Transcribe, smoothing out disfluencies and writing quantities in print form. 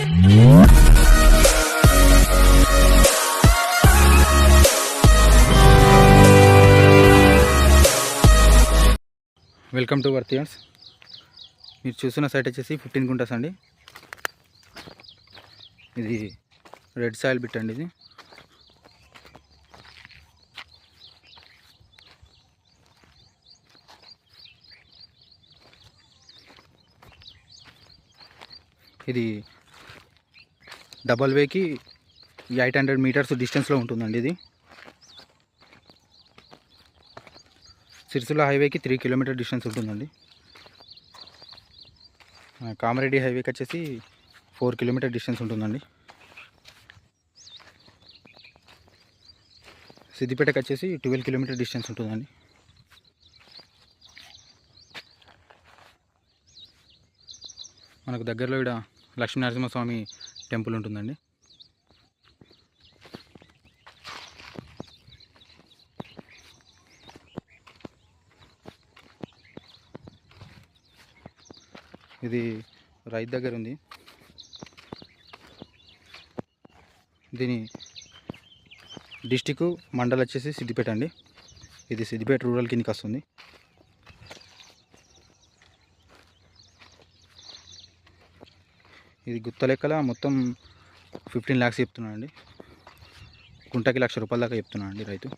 Welcome to వర్తియన్స్. మీరు చూస్తున్న site వచ్చేసి 15 గుంటాస్ అండి. ఇది రెడ్ సాయిల్ బిట్ అండి. ఇది డబల్ వేకి 800 మీటర్స్ డిస్టెన్స్లో ఉంటుందండి. ఇది సిరిసిల్ల హైవేకి 3 కిలోమీటర్ డిస్టెన్స్ ఉంటుందండి. కామారెడ్డి హైవేకి వచ్చేసి 4 కిలోమీటర్ డిస్టెన్స్ ఉంటుందండి. సిద్దిపేటకి వచ్చేసి 12 కిలోమీటర్ డిస్టెన్స్ ఉంటుందండి. మనకు దగ్గరలో ఇక్కడ లక్ష్మీనరసింహస్వామి టెంపుల్ ఉంటుందండి. ఇది రైతు దగ్గర ఉంది. దీని డిస్టిక్ మండల్ వచ్చేసి సిద్దిపేట అండి. ఇది సిద్దిపేట రూరల్ కిందకి వస్తుంది. ఇది గుత్త లెక్కల మొత్తం 15 lakhs చెప్తున్నానండి. గుంటకి 1,00,000 రూపాయల దాకా చెప్తున్నానండి రైతు.